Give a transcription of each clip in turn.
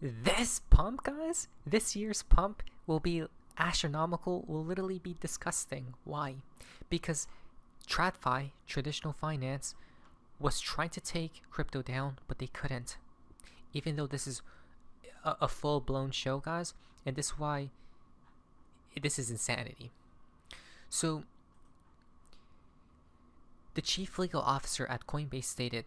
This pump, guys, this year's pump will be astronomical, will literally be disgusting. Why? Because TradFi, traditional finance, was trying to take crypto down, but they couldn't. Even though this is a full-blown show, guys, and this is why this is insanity. So, the chief legal officer at Coinbase stated,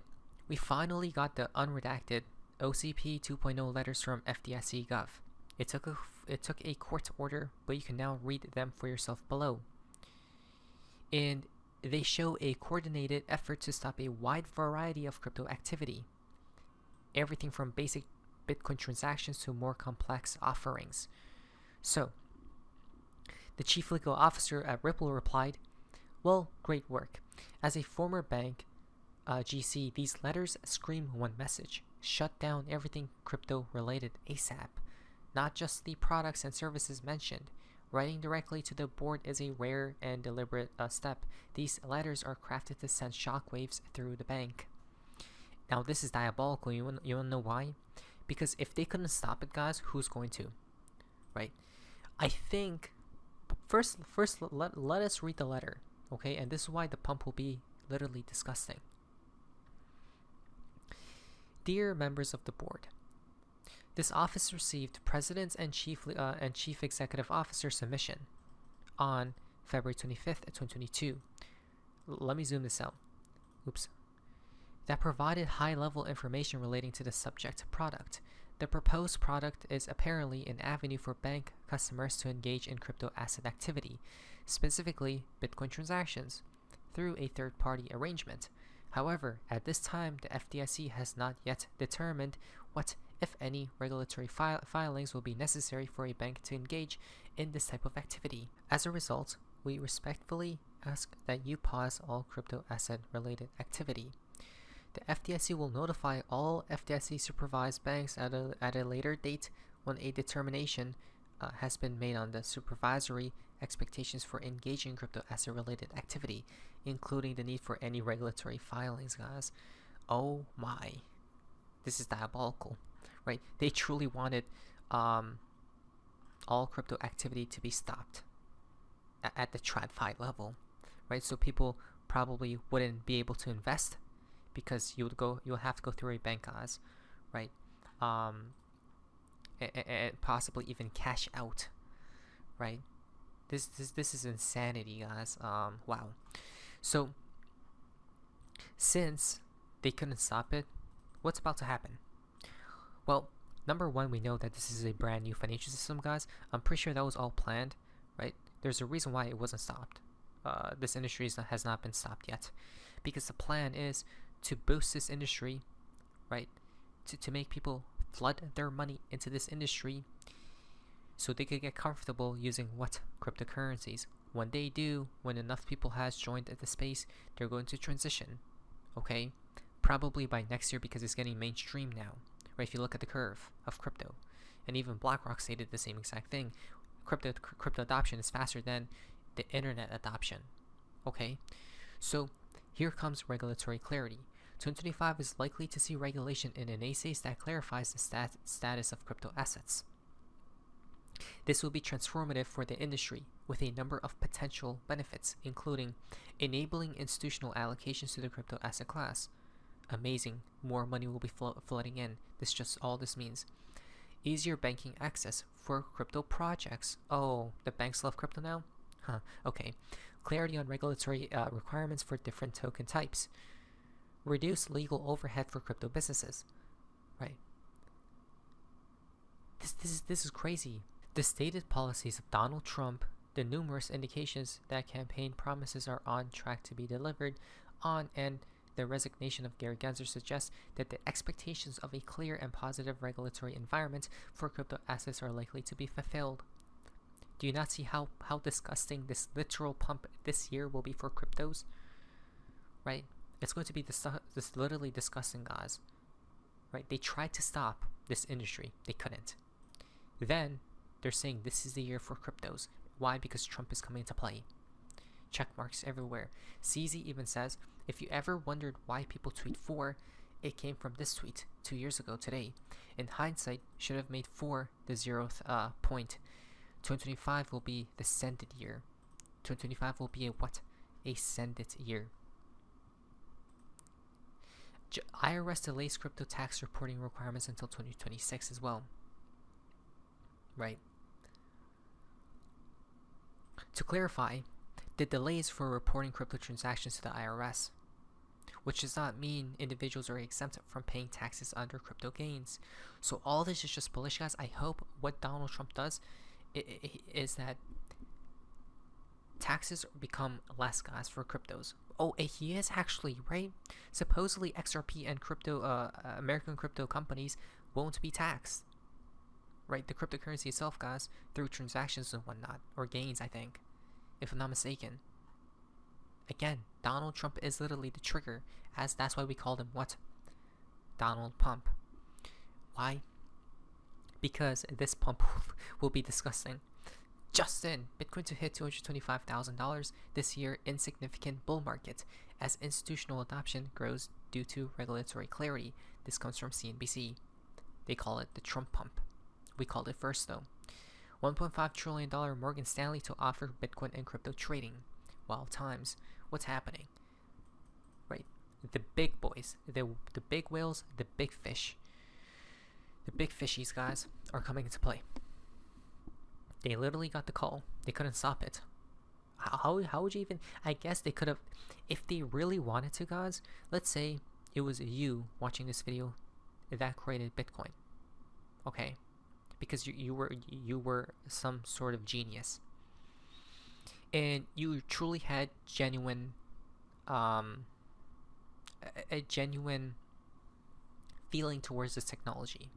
"We finally got the unredacted OCP 2.0 letters from FDIC Gov. It took a court order, but you can now read them for yourself below. And they show a coordinated effort to stop a wide variety of crypto activity. Everything from basic Bitcoin transactions to more complex offerings." So, the chief legal officer at Ripple replied, "Well, great work. As a former bank GC, these letters scream one message: shut down everything crypto related ASAP. Not just the products and services mentioned. Writing directly to the board is a rare and deliberate step. These letters are crafted to send shockwaves through the bank." Now, this is diabolical. You want to know why? Because if they couldn't stop it, guys, who's going to? Right? I think first let us read the letter, okay? And this is why the pump will be literally disgusting. "Dear members of the board, this office received President's and Chief Executive Officer submission on February 25th, 2022. Let me zoom this out. Oops. That provided high-level information relating to the subject product. The proposed product is apparently an avenue for bank customers to engage in crypto asset activity, specifically Bitcoin transactions, through a third-party arrangement. However, at this time, the FDIC has not yet determined what, if any, regulatory filings will be necessary for a bank to engage in this type of activity. As a result, we respectfully ask that you pause all crypto asset-related activity. The FDIC will notify all FDIC-supervised banks at a later date when a determination has been made on the supervisory expectations for engaging in crypto asset-related activity, including the need for any regulatory filings," guys. Oh my. This is diabolical, right? They truly wanted all crypto activity to be stopped at the TradFi level, right? So people probably wouldn't be able to invest because you'll have to go through a bank, guys, right? And possibly even cash out, right? This is insanity, guys. Wow. So since they couldn't stop it, what's about to happen? Well, number one, we know that this is a brand new financial system, guys. I'm pretty sure that was all planned, right? There's a reason why it wasn't stopped. This industry has not been stopped yet, because the plan is to boost this industry, right? To make people flood their money into this industry so they could get comfortable using what? Cryptocurrencies. When they do, when enough people has joined the space, they're going to transition, okay? Probably by next year, because it's getting mainstream now, right? If you look at the curve of crypto, and even BlackRock stated the same exact thing. Crypto adoption is faster than the internet adoption, okay? So here comes regulatory clarity. 2025 is likely to see regulation in NACs that clarifies the status of crypto assets. This will be transformative for the industry, with a number of potential benefits, including enabling institutional allocations to the crypto asset class. Amazing, more money will be flooding in. All this means. Easier banking access for crypto projects. Oh, the banks love crypto now? Huh, okay. Clarity on regulatory requirements for different token types. Reduce legal overhead for crypto businesses. Right. This is crazy. The stated policies of Donald Trump, the numerous indications that campaign promises are on track to be delivered on, and the resignation of Gary Gensler suggests that the expectations of a clear and positive regulatory environment for crypto assets are likely to be fulfilled. Do you not see how disgusting this literal pump this year will be for cryptos? Right? It's going to be this literally disgusting, guys. Right? They tried to stop this industry. They couldn't. Then they're saying this is the year for cryptos. Why? Because Trump is coming into play. Check marks everywhere. CZ even says, if you ever wondered why people tweet 4, it came from this tweet 2 years ago today. In hindsight, should have made 4 the 0th point. 2025 will be the sended year. 2025 will be a what? A sended year. IRS delays crypto tax reporting requirements until 2026 as well. Right. To clarify, the delays for reporting crypto transactions to the IRS, which does not mean individuals are exempt from paying taxes under crypto gains. So all this is just bullish, guys. I hope what Donald Trump does is that taxes become less, guys, for cryptos. Oh, he is actually, right? Supposedly XRP and crypto, American crypto companies won't be taxed, right? The cryptocurrency itself, guys, through transactions and whatnot, or gains, I think, if I'm not mistaken. Again, Donald Trump is literally the trigger, as that's why we called him what? Donald Pump. Why? Because this pump will be disgusting. Just in, Bitcoin to hit $225,000 this year in significant bull market as institutional adoption grows due to regulatory clarity. This comes from CNBC. They call it the Trump pump. We called it first though. $1.5 trillion Morgan Stanley to offer Bitcoin and crypto trading. Wild times. What's happening? Right, the big boys, the big whales, the big fish, the big fishies, guys, are coming into play. They literally got the call. They couldn't stop it. How would you even? I guess they could have, if they really wanted to, guys. Let's say it was you watching this video that created Bitcoin, okay? Because you were some sort of genius, and you truly had genuine, a genuine feeling towards this technology.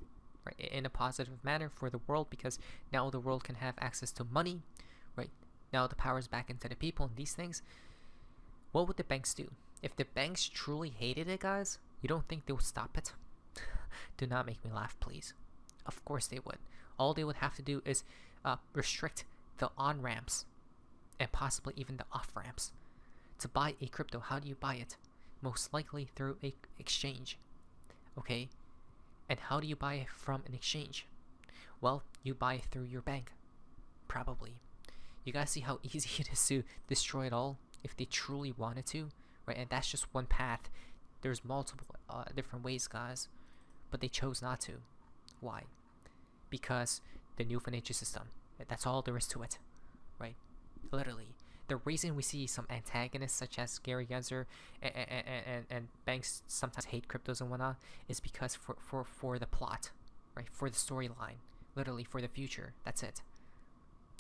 Right, in a positive manner for the world, because now the world can have access to money, right? Now the power is back into the people and these things. What would the banks do? If the banks truly hated it, guys, you don't think they would stop it? Do not make me laugh, please. Of course they would. All they would have to do is restrict the on-ramps and possibly even the off-ramps. To buy a crypto, how do you buy it? Most likely through a exchange, okay? And how do you buy it from an exchange? Well, you buy it through your bank, probably. You guys see how easy it is to destroy it all if they truly wanted to, right? And that's just one path. There's multiple different ways, guys, but they chose not to. Why? Because the new financial system. That's all there is to it, right? Literally. The reason we see some antagonists such as Gary Gensler and banks sometimes hate cryptos and whatnot is because for the plot, right? For the storyline, literally for the future. That's it.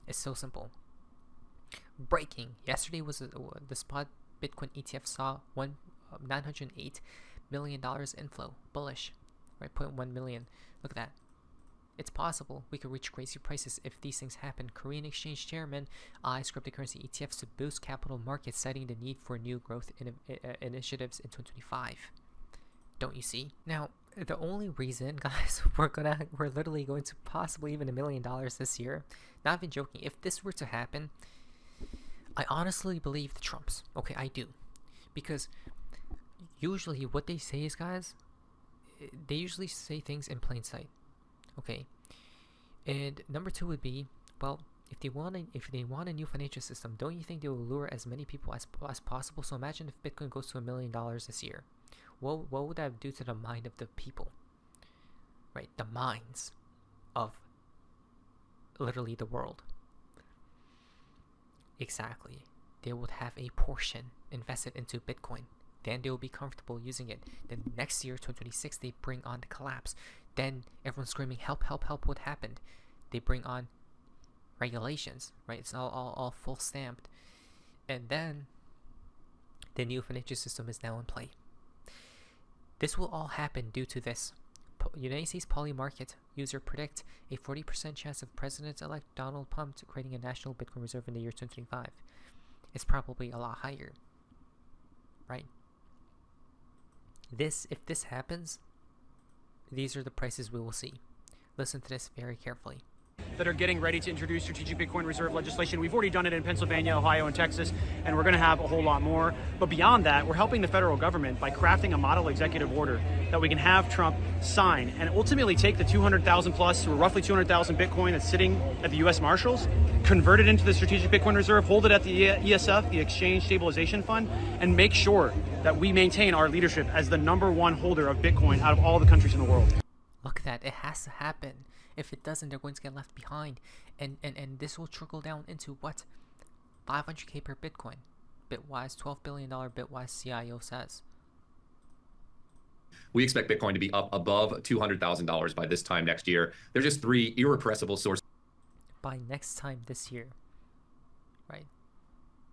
It's so simple. Breaking. Yesterday was the spot Bitcoin ETF saw $908 million inflow. Bullish, right? 0.1 million. Look at that. It's possible we could reach crazy prices if these things happen. Korean exchange chairman eyes cryptocurrency ETFs to boost capital markets, citing the need for new growth initiatives in 2025. Don't you see? Now, the only reason, guys, we're literally going to possibly even $1 million this year. Not even joking. If this were to happen, I honestly believe the Trumps. Okay, I do, because usually what they say is, guys, they usually say things in plain sight. Okay, and number 2 would be, well, if they want a new financial system, don't you think they will lure as many people as possible? So imagine if Bitcoin goes to $1 million this year. What would that do to the mind of the people? Right, the minds of literally the world. Exactly, they would have a portion invested into Bitcoin. Then they will be comfortable using it. Then next year, 2026, they bring on the collapse. Then everyone's screaming, help, help, help, what happened? They bring on regulations, right? It's all full stamped. And then the new financial system is now in play. This will all happen due to this. United States Polymarket user predict a 40% chance of President-elect Donald Trump creating a national Bitcoin reserve in the year 2025. It's probably a lot higher, right? If this happens, these are the prices we will see. Listen to this very carefully. that are getting ready to introduce strategic Bitcoin reserve legislation. We've already done it in Pennsylvania, Ohio, and Texas, and we're going to have a whole lot more. But beyond that, we're helping the federal government by crafting a model executive order that we can have Trump sign and ultimately take the 200,000 plus, or roughly 200,000 Bitcoin that's sitting at the U.S. Marshals, convert it into the strategic Bitcoin reserve, hold it at the ESF, the Exchange Stabilization Fund, and make sure that we maintain our leadership as the #1 holder of Bitcoin out of all the countries in the world. Look at that. It has to happen. If it doesn't, they're going to get left behind. And this will trickle down into what? 500k per Bitcoin. Bitwise, $12 billion Bitwise CIO says. We expect Bitcoin to be up above $200,000 by this time next year. There's just 3 irrepressible sources. By next time this year. Right.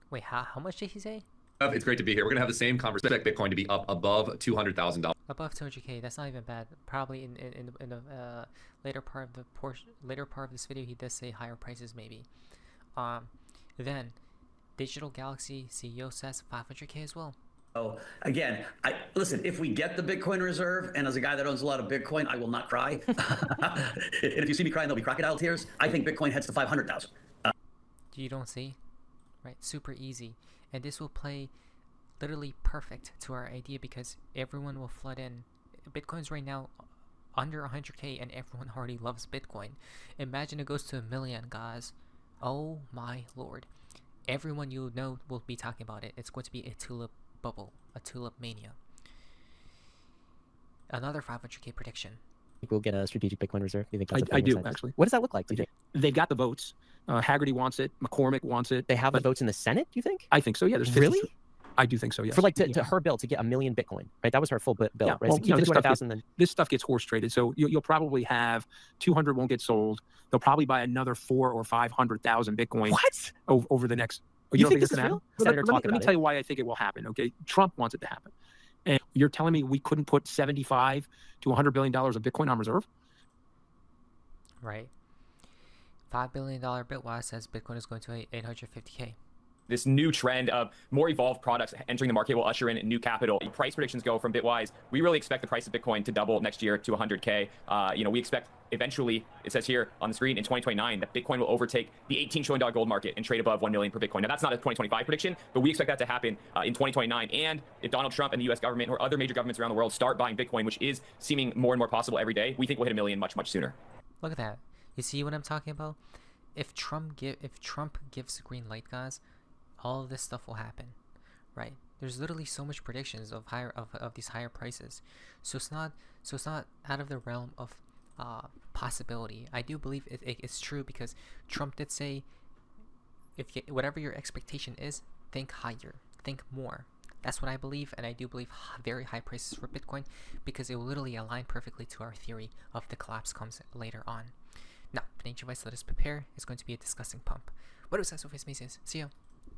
Wait, how much did he say? It's great to be here. We're going to have the same conversation. Expect Bitcoin to be up above $200,000. Above 200k, that's not even bad. Probably in the later part of this video, he does say higher prices maybe. Then Digital Galaxy CEO says 500k as well. So again, listen, if we get the Bitcoin reserve, and as a guy that owns a lot of Bitcoin, I will not cry. And if you see me crying, there'll be crocodile tears. I think Bitcoin heads to 500,000. You don't see? Right, super easy. And this will play literally perfect to our idea because everyone will flood in. Bitcoin's right now under 100k and everyone already loves Bitcoin. Imagine it goes to 1 million, guys. Oh my lord. Everyone you know will be talking about it. It's going to be a tulip bubble, a tulip mania. Another 500k prediction. Think we'll get a strategic Bitcoin reserve? Do you think that's I do, actually. What does that look like, do you think? They've got the votes. Haggerty wants it. McCormick wants it. They have the votes in the Senate, do you think? I think so, yeah. There's 50, really? I do think so, yes. For like to her bill to get 1 million Bitcoin, right? That was her full bill, yeah, right? well, So keep the 200,000 then. This stuff gets horse traded. So you'll probably have 200 won't get sold. They'll probably buy another 400,000 or 500,000 Bitcoin. What? Over the next. You think this is real? Let me tell you why I think it will happen, okay? Trump wants it to happen. And you're telling me we couldn't put 75 to $100 billion of Bitcoin on reserve? Right. $5 billion Bitwise says Bitcoin is going to 850k. This new trend of more evolved products entering the market will usher in new capital. Price predictions go from Bitwise. We really expect the price of Bitcoin to double next year to 100k. We expect eventually, it says here on the screen, in 2029, that Bitcoin will overtake the $18 trillion gold market and trade above 1 million per Bitcoin. Now, that's not a 2025 prediction, but we expect that to happen in 2029. And if Donald Trump and the U.S. government or other major governments around the world start buying Bitcoin, which is seeming more and more possible every day, we think we'll hit 1 million much, much sooner. Look at that. You see what I'm talking about? If Trump gives the green light, guys, all of this stuff will happen, right? There's literally so much predictions of these higher prices, so it's not out of the realm of possibility. I do believe it's true because Trump did say, whatever your expectation is, think higher, think more. That's what I believe, and I do believe very high prices for Bitcoin because it will literally align perfectly to our theory of the collapse comes later on. Now, financial advice, let us prepare. It's going to be a disgusting pump. What was that, Sophie's Macy's? See you.